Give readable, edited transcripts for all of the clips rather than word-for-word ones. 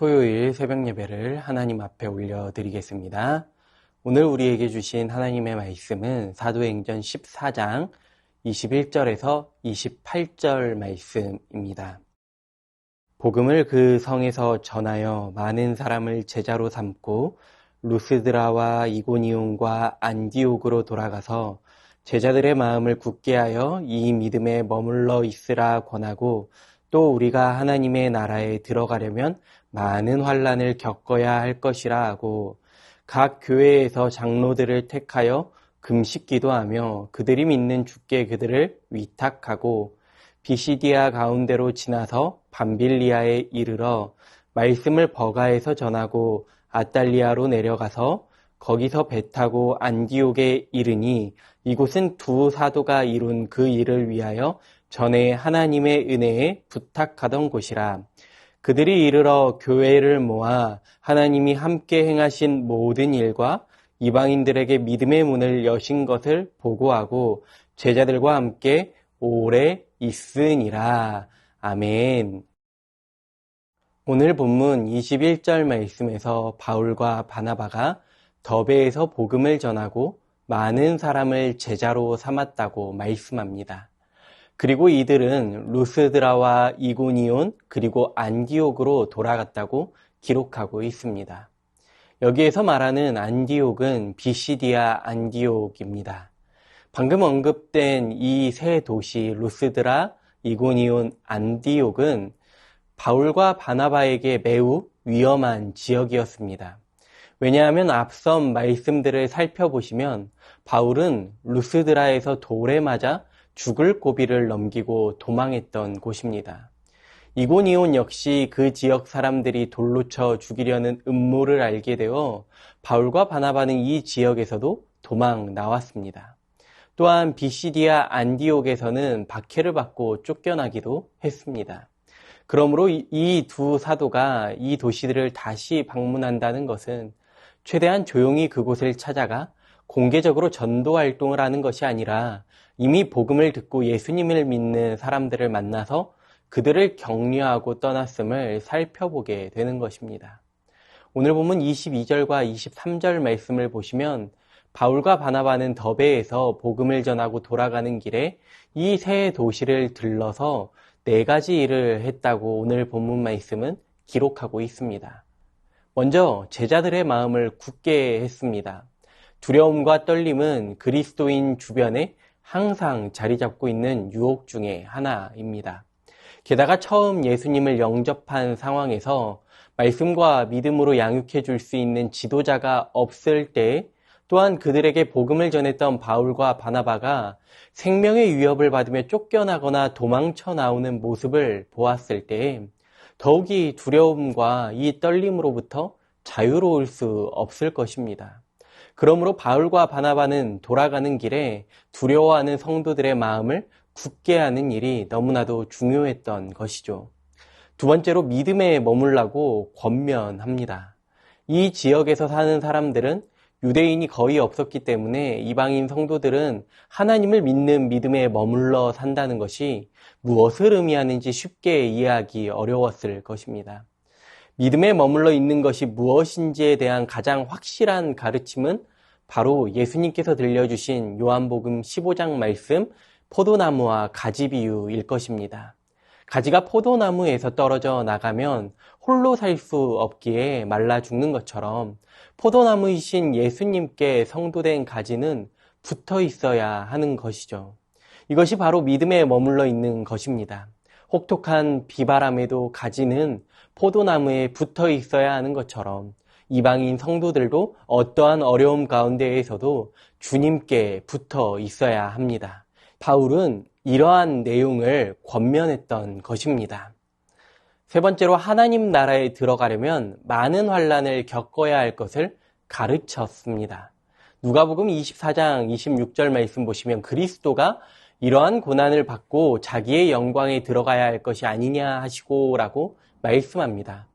토요일 새벽 예배를 하나님 앞에 올려드리겠습니다. 오늘 우리에게 주신 하나님의 말씀은 사도행전 14장 21절에서 28절 말씀입니다. 복음을 그 성에서 전하여 많은 사람을 제자로 삼고 루스드라와 이고니온과 안디옥으로 돌아가서 제자들의 마음을 굳게 하여 이 믿음에 머물러 있으라 권하고, 또 우리가 하나님의 나라에 들어가려면 많은 환난을 겪어야 할 것이라 하고, 각 교회에서 장로들을 택하여 금식 기도하며 그들이 믿는 주께 그들을 위탁하고, 비시디아 가운데로 지나서 밤빌리아에 이르러 말씀을 버가에서 전하고 아달리아로 내려가서 거기서 배 타고 안디옥에 이르니, 이곳은 두 사도가 이룬 그 일을 위하여 전에 하나님의 은혜에 부탁하던 곳이라. 그들이 이르러 교회를 모아 하나님이 함께 행하신 모든 일과 이방인들에게 믿음의 문을 여신 것을 보고하고 제자들과 함께 오래 있으니라. 아멘. 오늘 본문 21절 말씀에서 바울과 바나바가 더베에서 복음을 전하고 많은 사람을 제자로 삼았다고 말씀합니다. 그리고 이들은 루스드라와 이고니온 그리고 안디옥으로 돌아갔다고 기록하고 있습니다. 여기에서 말하는 안디옥은 비시디아 안디옥입니다. 방금 언급된 이 세 도시 루스드라, 이고니온, 안디옥은 바울과 바나바에게 매우 위험한 지역이었습니다. 왜냐하면 앞선 말씀들을 살펴보시면 바울은 루스드라에서 돌에 맞아 죽을 고비를 넘기고 도망했던 곳입니다. 이고니온 역시 그 지역 사람들이 돌로 쳐 죽이려는 음모를 알게 되어 바울과 바나바는 이 지역에서도 도망 나왔습니다. 또한 비시디아 안디옥에서는 박해를 받고 쫓겨나기도 했습니다. 그러므로 이 두 사도가 이 도시들을 다시 방문한다는 것은 최대한 조용히 그곳을 찾아가 공개적으로 전도 활동을 하는 것이 아니라 이미 복음을 듣고 예수님을 믿는 사람들을 만나서 그들을 격려하고 떠났음을 살펴보게 되는 것입니다. 오늘 본문 22절과 23절 말씀을 보시면 바울과 바나바는 더베에서 복음을 전하고 돌아가는 길에 이 세 도시를 들러서 4가지 일을 했다고 오늘 본문 말씀은 기록하고 있습니다. 먼저 제자들의 마음을 굳게 했습니다. 두려움과 떨림은 그리스도인 주변에 항상 자리 잡고 있는 유혹 중에 하나입니다. 게다가 처음 예수님을 영접한 상황에서 말씀과 믿음으로 양육해 줄 수 있는 지도자가 없을 때, 또한 그들에게 복음을 전했던 바울과 바나바가 생명의 위협을 받으며 쫓겨나거나 도망쳐 나오는 모습을 보았을 때 더욱이 두려움과 이 떨림으로부터 자유로울 수 없을 것입니다. 그러므로 바울과 바나바는 돌아가는 길에 두려워하는 성도들의 마음을 굳게 하는 일이 너무나도 중요했던 것이죠. 두 번째로 믿음에 머물라고 권면합니다. 이 지역에서 사는 사람들은 유대인이 거의 없었기 때문에 이방인 성도들은 하나님을 믿는 믿음에 머물러 산다는 것이 무엇을 의미하는지 쉽게 이해하기 어려웠을 것입니다. 믿음에 머물러 있는 것이 무엇인지에 대한 가장 확실한 가르침은 바로 예수님께서 들려주신 요한복음 15장 말씀 포도나무와 가지 비유일 것입니다. 가지가 포도나무에서 떨어져 나가면 홀로 살 수 없기에 말라 죽는 것처럼 포도나무이신 예수님께 성도된 가지는 붙어 있어야 하는 것이죠. 이것이 바로 믿음에 머물러 있는 것입니다. 혹독한 비바람에도 가지는 포도나무에 붙어 있어야 하는 것처럼 이방인 성도들도 어떠한 어려움 가운데에서도 주님께 붙어 있어야 합니다. 바울은 이러한 내용을 권면했던 것입니다. 세 번째로 하나님 나라에 들어가려면 많은 환난을 겪어야 할 것을 가르쳤습니다. 누가복음 24장 26절 말씀 보시면 그리스도가 이러한 고난을 받고 자기의 영광에 들어가야 할 것이 아니냐 하시고 라고 말씀합니다.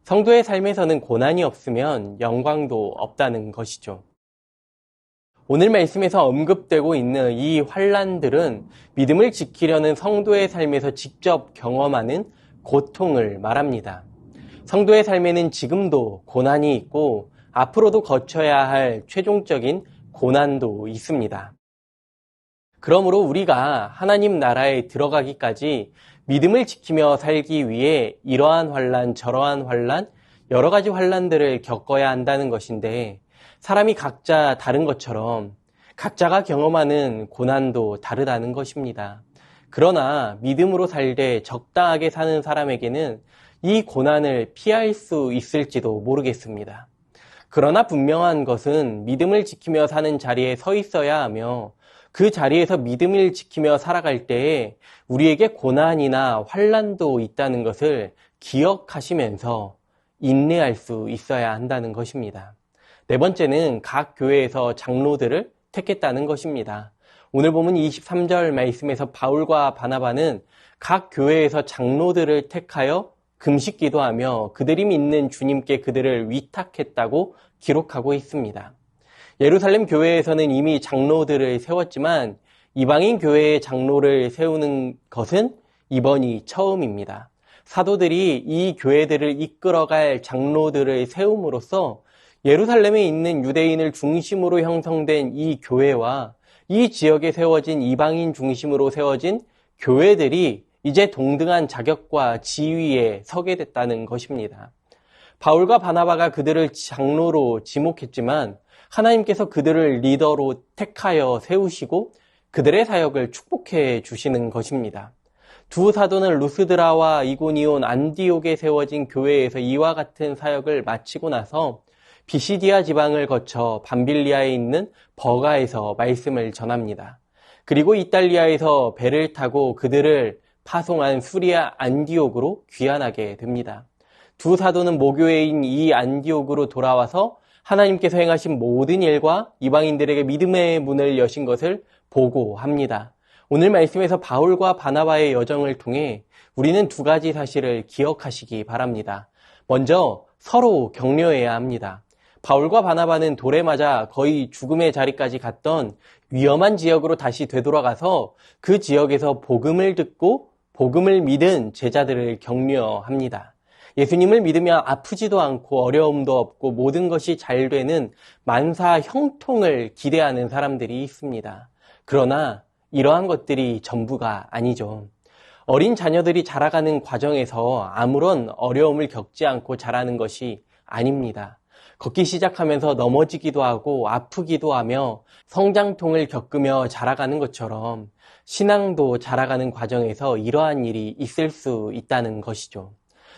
성도의 삶에서는 고난이 없으면 영광도 없다는 것이죠. 오늘 말씀에서 언급되고 있는 이 환난들은 믿음을 지키려는 성도의 삶에서 직접 경험하는 고통을 말합니다. 성도의 삶에는 지금도 고난이 있고 앞으로도 거쳐야 할 최종적인 고난도 있습니다. 그러므로 우리가 하나님 나라에 들어가기까지 믿음을 지키며 살기 위해 이러한 환난, 저러한 환난, 여러 가지 환난들을 겪어야 한다는 것인데 사람이 각자 다른 것처럼 각자가 경험하는 고난도 다르다는 것입니다. 그러나 믿음으로 살되 적당하게 사는 사람에게는 이 고난을 피할 수 있을지도 모르겠습니다. 그러나 분명한 것은 믿음을 지키며 사는 자리에 서 있어야 하며 그 자리에서 믿음을 지키며 살아갈 때에 우리에게 고난이나 환난도 있다는 것을 기억하시면서 인내할 수 있어야 한다는 것입니다. 네 번째는 각 교회에서 장로들을 택했다는 것입니다. 오늘 보면 23절 말씀에서 바울과 바나바는 각 교회에서 장로들을 택하여 금식 기도하며 그들이 믿는 주님께 그들을 위탁했다고 기록하고 있습니다. 예루살렘 교회에서는 이미 장로들을 세웠지만 이방인 교회의 장로를 세우는 것은 이번이 처음입니다. 사도들이 이 교회들을 이끌어갈 장로들을 세움으로써 예루살렘에 있는 유대인을 중심으로 형성된 이 교회와 이 지역에 세워진 이방인 중심으로 세워진 교회들이 이제 동등한 자격과 지위에 서게 됐다는 것입니다. 바울과 바나바가 그들을 장로로 지목했지만 하나님께서 그들을 리더로 택하여 세우시고 그들의 사역을 축복해 주시는 것입니다. 두 사도는 루스드라와 이고니온, 안디옥에 세워진 교회에서 이와 같은 사역을 마치고 나서 비시디아 지방을 거쳐 밤빌리아에 있는 버가에서 말씀을 전합니다. 그리고 이탈리아에서 배를 타고 그들을 파송한 수리아 안디옥으로 귀환하게 됩니다. 두 사도는 모교회인 이 안디옥으로 돌아와서 하나님께서 행하신 모든 일과 이방인들에게 믿음의 문을 여신 것을 보고합니다. 오늘 말씀에서 바울과 바나바의 여정을 통해 우리는 두 가지 사실을 기억하시기 바랍니다. 먼저 서로 격려해야 합니다. 바울과 바나바는 돌에 맞아 거의 죽음의 자리까지 갔던 위험한 지역으로 다시 되돌아가서 그 지역에서 복음을 듣고 복음을 믿은 제자들을 격려합니다. 예수님을 믿으며 아프지도 않고 어려움도 없고 모든 것이 잘 되는 만사 형통을 기대하는 사람들이 있습니다. 그러나 이러한 것들이 전부가 아니죠. 어린 자녀들이 자라가는 과정에서 아무런 어려움을 겪지 않고 자라는 것이 아닙니다. 걷기 시작하면서 넘어지기도 하고 아프기도 하며 성장통을 겪으며 자라가는 것처럼 신앙도 자라가는 과정에서 이러한 일이 있을 수 있다는 것이죠.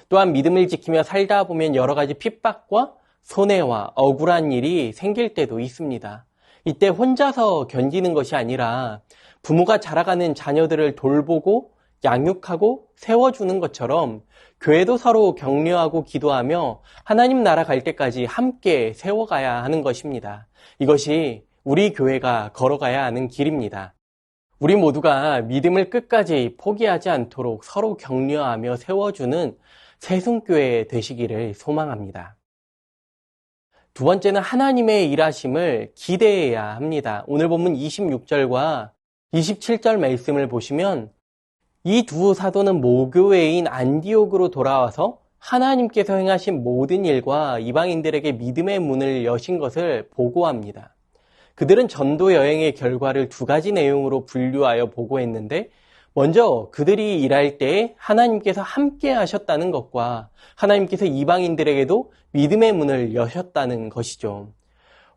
또한 믿음을 지키며 살다 보면 여러 가지 핍박과 손해와 억울한 일이 생길 때도 있습니다. 이때 혼자서 견디는 것이 아니라 부모가 자라가는 자녀들을 돌보고 양육하고 세워주는 것처럼 교회도 서로 격려하고 기도하며 하나님 나라 갈 때까지 함께 세워가야 하는 것입니다. 이것이 우리 교회가 걸어가야 하는 길입니다. 우리 모두가 믿음을 끝까지 포기하지 않도록 서로 격려하며 세워주는 새순교회 되시기를 소망합니다. 두 번째는 하나님의 일하심을 기대해야 합니다. 오늘 본문 26절과 27절 말씀을 보시면 이 두 사도는 모교회인 안디옥으로 돌아와서 하나님께서 행하신 모든 일과 이방인들에게 믿음의 문을 여신 것을 보고합니다. 그들은 전도 여행의 결과를 두 가지 내용으로 분류하여 보고했는데 먼저 그들이 일할 때 하나님께서 함께 하셨다는 것과 하나님께서 이방인들에게도 믿음의 문을 여셨다는 것이죠.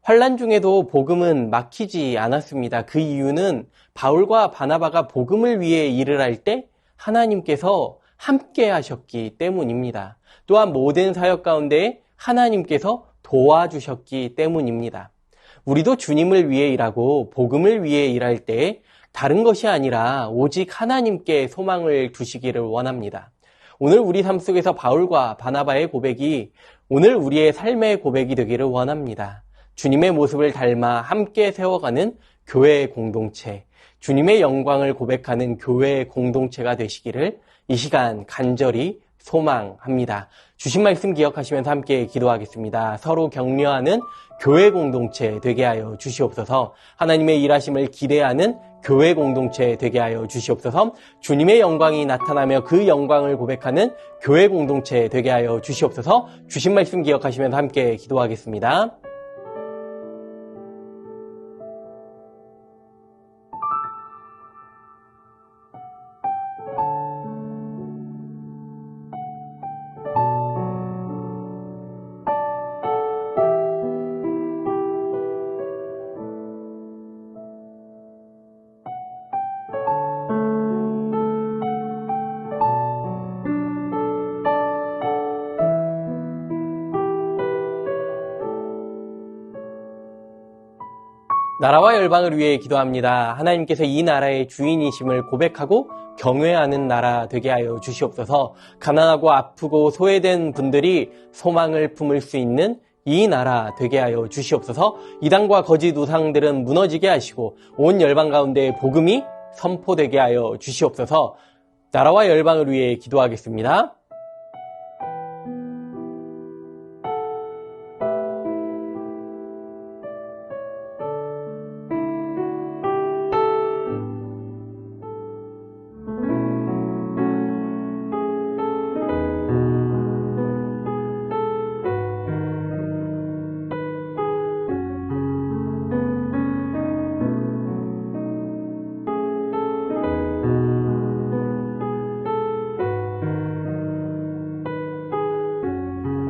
환난 중에도 복음은 막히지 않았습니다. 그 이유는 바울과 바나바가 복음을 위해 일을 할 때 하나님께서 함께 하셨기 때문입니다. 또한 모든 사역 가운데 하나님께서 도와주셨기 때문입니다. 우리도 주님을 위해 일하고 복음을 위해 일할 때 다른 것이 아니라 오직 하나님께 소망을 두시기를 원합니다. 오늘 우리 삶 속에서 바울과 바나바의 고백이 오늘 우리의 삶의 고백이 되기를 원합니다. 주님의 모습을 닮아 함께 세워가는 교회의 공동체, 주님의 영광을 고백하는 교회의 공동체가 되시기를 이 시간 간절히 소망합니다. 주신 말씀 기억하시면서 함께 기도하겠습니다. 서로 격려하는 교회 공동체 되게 하여 주시옵소서. 하나님의 일하심을 기대하는 교회 공동체 되게 하여 주시옵소서. 주님의 영광이 나타나며 그 영광을 고백하는 교회 공동체 되게 하여 주시옵소서. 주신 말씀 기억하시면서 함께 기도하겠습니다. 나라와 열방을 위해 기도합니다. 하나님께서 이 나라의 주인이심을 고백하고 경외하는 나라 되게 하여 주시옵소서. 가난하고 아프고 소외된 분들이 소망을 품을 수 있는 이 나라 되게 하여 주시옵소서. 이단과 거짓 우상들은 무너지게 하시고 온 열방 가운데 복음이 선포되게 하여 주시옵소서. 나라와 열방을 위해 기도하겠습니다.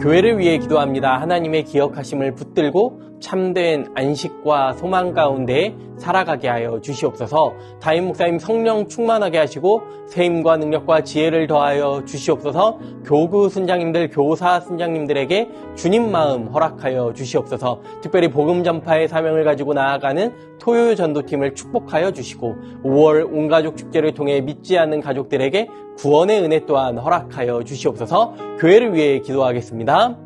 교회를 위해 기도합니다. 하나님의 기억하심을 붙들고 참된 안식과 소망 가운데 살아가게 하여 주시옵소서. 다임 목사님 성령 충만하게 하시고 세임과 능력과 지혜를 더하여 주시옵소서. 교구 순장님들, 교사 순장님들에게 주님 마음 허락하여 주시옵소서. 특별히 복음 전파의 사명을 가지고 나아가는 토요 전도팀을 축복하여 주시고 5월 온가족 축제를 통해 믿지 않는 가족들에게 구원의 은혜 또한 허락하여 주시옵소서. 교회를 위해 기도하겠습니다.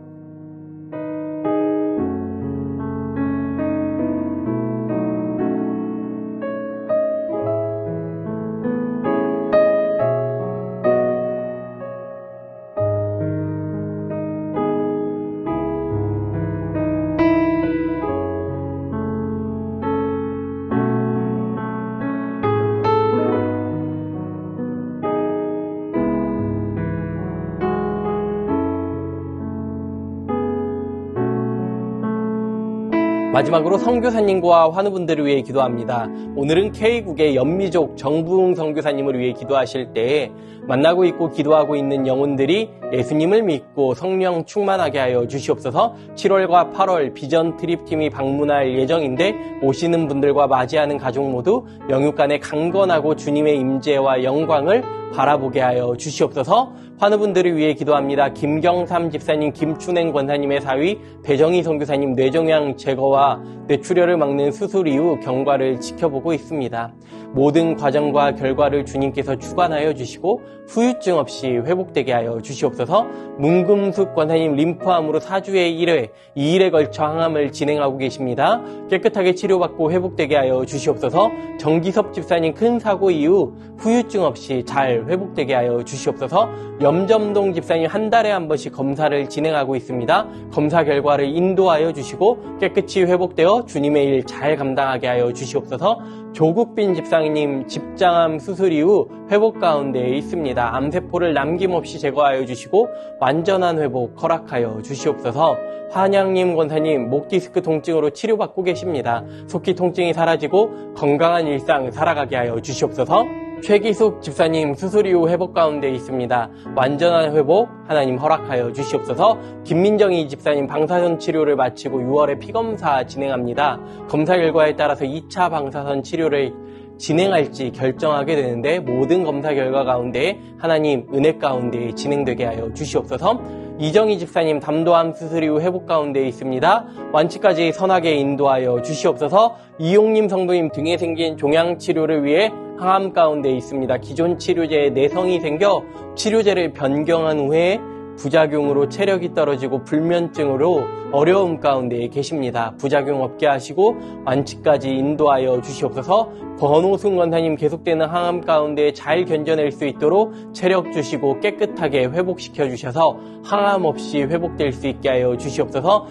마지막으로 선교사님과 환우분들을 위해 기도합니다. 오늘은 K국의 연미족 정부웅 선교사님을 위해 기도하실 때에 만나고 있고 기도하고 있는 영혼들이 예수님을 믿고 성령 충만하게 하여 주시옵소서. 7월과 8월 비전 트립팀이 방문할 예정인데 오시는 분들과 맞이하는 가족 모두 영육간에 강건하고 주님의 임재와 영광을 바라보게 하여 주시옵소서. 환우분들을 위해 기도합니다. 김경삼 집사님, 김춘행 권사님의 사위, 배정희 선교사님 뇌종양 제거와 뇌출혈을 막는 수술 이후 경과를 지켜보고 있습니다. 모든 과정과 결과를 주님께서 주관하여 주시고 후유증 없이 회복되게 하여 주시옵소서. 문금숙 권사님 림프암으로 4주에 1회, 2일에 걸쳐 항암을 진행하고 계십니다. 깨끗하게 치료받고 회복되게 하여 주시옵소서. 정기섭 집사님 큰 사고 이후 후유증 없이 잘 회복되게 하여 주시옵소서. 염점동 집사님 한 달에 한 번씩 검사를 진행하고 있습니다. 검사 결과를 인도하여 주시고 깨끗이 회복되어 주님의 일 잘 감당하게 하여 주시옵소서. 조국빈 집사님 집장암 수술 이후 회복 가운데 있습니다. 암세포를 남김없이 제거하여 주시고 완전한 회복 허락하여 주시옵소서. 환양님 권사님 목 디스크 통증으로 치료받고 계십니다. 속히 통증이 사라지고 건강한 일상 살아가게 하여 주시옵소서. 최기숙 집사님 수술 이후 회복 가운데 있습니다. 완전한 회복 하나님 허락하여 주시옵소서. 김민정희 집사님 방사선 치료를 마치고 6월에 피검사 진행합니다. 검사 결과에 따라서 2차 방사선 치료를 진행할지 결정하게 되는데 모든 검사 결과 가운데 하나님 은혜 가운데 진행되게 하여 주시옵소서. 이정희 집사님 담도암 수술 이후 회복 가운데 있습니다. 완치까지 선하게 인도하여 주시옵소서. 이용님 성도님 등에 생긴 종양 치료를 위해 항암 가운데 있습니다. 기존 치료제에 내성이 생겨 치료제를 변경한 후에 부작용으로 체력이 떨어지고 불면증으로 어려움 가운데 계십니다. 부작용 없게 하시고 완치까지 인도하여 주시옵소서. 권호승 권사님 계속되는 항암 가운데 잘 견뎌낼 수 있도록 체력 주시고 깨끗하게 회복시켜 주셔서 항암 없이 회복될 수 있게 하여 주시옵소서.